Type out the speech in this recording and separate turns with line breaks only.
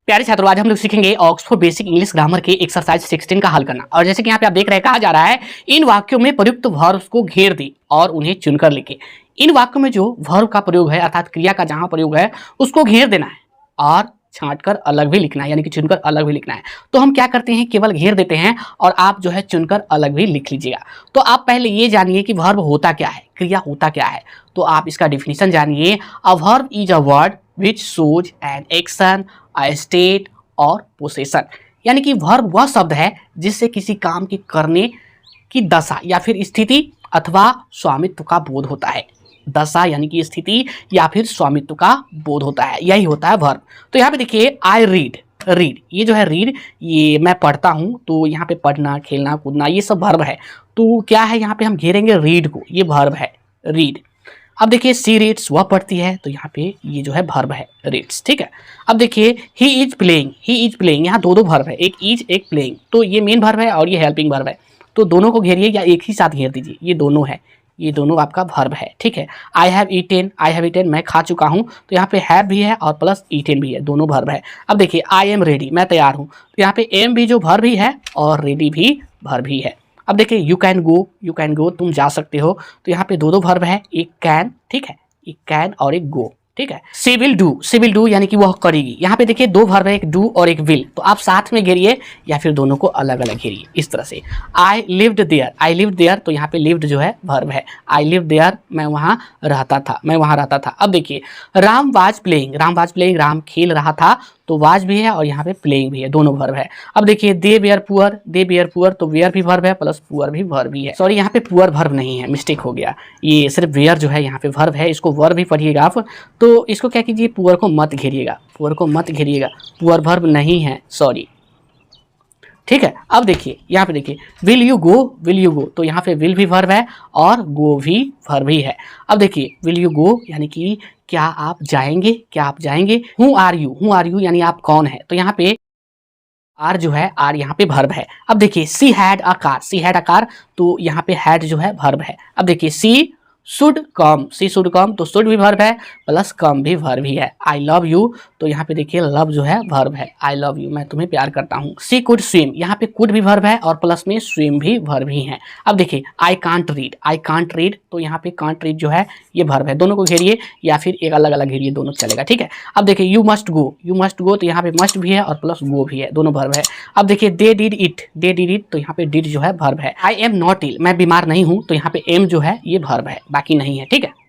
प्यारे छात्रों, आज हम लोग सीखेंगे ऑक्सफोर्ड बेसिक इंग्लिश ग्रामर के एक्सरसाइज 16 का हल करना। और जैसे कि यहाँ पे आप देख रहे हैं, कहा जा रहा है इन वाक्यों में प्रयुक्त वर्ब्स को घेर दे और उन्हें चुनकर लिखे। इन वाक्यों में जो वर्ब का प्रयोग है अर्थात क्रिया का जहां प्रयोग है उसको घेर देना है और छांटकर अलग भी लिखना है, यानी कि चुनकर अलग भी लिखना है। तो हम क्या करते हैं, केवल घेर देते हैं और आप जो है चुनकर अलग भी लिख लीजिएगा। तो आप पहले ये जानिए कि वर्ब होता क्या है, क्रिया होता क्या है। तो आप इसका डिफिनीशन जानिए। A verb is a word which shows an action, a state और पोसेशन, यानी कि वर्ब वह शब्द है जिससे किसी काम के करने की दशा या फिर स्थिति अथवा स्वामित्व का बोध होता है। दशा यानी कि स्थिति या फिर स्वामित्व का बोध होता है, यही होता है वर्ब। तो यहाँ पे देखिए आई रीड, रीड ये जो है रीड, ये मैं पढ़ता हूँ। तो यहाँ पे पढ़ना, खेलना, कूदना ये सब वर्ब है। तो क्या है, यहाँ पे हम घेरेंगे रीड को, ये वर्ब है रीड। अब देखिए सी रीड्स, वह पढ़ती है, तो यहाँ पे ये जो है वर्ब है रीड्स, ठीक है। अब देखिए he is playing, he is playing, यहाँ दो वर्ब है, एक इज एक प्लेइंग। तो ये मेन वर्ब है और ये हेल्पिंग वर्ब है। तो दोनों को घेरिए या एक ही साथ घेर दीजिए, ये दोनों है, ये दोनों आपका वर्ब है, ठीक है। I have eaten, I have eaten मैं खा चुका हूँ। तो यहाँ पे हैव भी है और प्लस ईटेन भी है, दोनों वर्ब है। अब देखिए आई एम रेडी, मैं तैयार हूँ। तो यहाँ पे एम भी जो वर्ब ही है और रेडी भी वर्ब ही है। अब देखिए you can go, you can go तुम जा सकते हो। तो यहाँ पे दो वर्ब है, एक कैन, ठीक है, एक कैन और एक गो, ठीक है। She will do, she will do यानी कि वह करेगी। यहाँ पे देखिए दो वर्ब है, एक डू और एक विल। तो आप साथ में घेरिए या फिर दोनों को अलग अलग घेरिए इस तरह से। I lived there, I lived there, तो यहाँ पे लिव्ड जो है वर्ब है। आई लिव्ड देयर मैं वहाँ रहता था, मैं वहाँ रहता था। अब देखिए Ram was playing, Ram was playing Ram खेल रहा था। तो वाज भी है और यहाँ पे प्लेइंग भी है, दोनों वर्ब है। अब देखिए they were poor, they were poor, तो वेयर भी वर्ब है प्लस पुअर भी वर्ब ही है। सॉरी यहाँ पे पुअर वर्ब नहीं है, मिस्टेक हो गया, ये सिर्फ वेयर जो है यहाँ पे वर्ब है, इसको वर्ब ही पढ़िएगा आप। तो इसको क्या कीजिए, पुअर को मत घेरिएगा, पुअर को मत घेरिएगा, पुअर वर्ब नहीं है, सॉरी, ठीक है। अब देखिए यहाँ पे देखिए will you go, will you go, तो यहाँ पे विल भी वर्ब है और गो भी वर्ब ही है। अब देखिए विल यू गो यानी कि क्या आप जाएंगे, क्या आप जाएंगे। Who are you, who are you यानी आप कौन है। तो यहाँ पे आर जो है, आर यहाँ पे वर्ब है। अब देखिए she had a car, she had a car, तो यहाँ पे हैड जो है वर्ब है। अब देखिए सी should come, C should come, तो शुड भी वर्ब है प्लस कम भी वर्ब ही है। आई लव यू, तो यहाँ पे देखिए लव जो है वर्ब है, आई लव यू मैं तुम्हें प्यार करता हूँ। सी कुड स्विम, यहाँ पे कुड भी वर्ब है और प्लस में स्विम भी वर्ब ही है। अब देखिए I can't read, I can't read, तो यहाँ पे कांट रीड जो है ये वर्ब है। दोनों को घेरिए या फिर एक अलग अलग घेरिए, दोनों चलेगा, ठीक है। अब देखिए you must go, you must go, तो यहाँ पे मस्ट भी है और प्लस गो भी है, दोनों वर्ब है। अब देखिए they did it, they did it, तो यहाँ पे डिड जो है वर्ब है। आई एम नॉट इल, मैं बीमार नहीं हूँ, तो यहाँ पे एम जो है ये वर्ब है, बाकी नहीं है, ठीक है।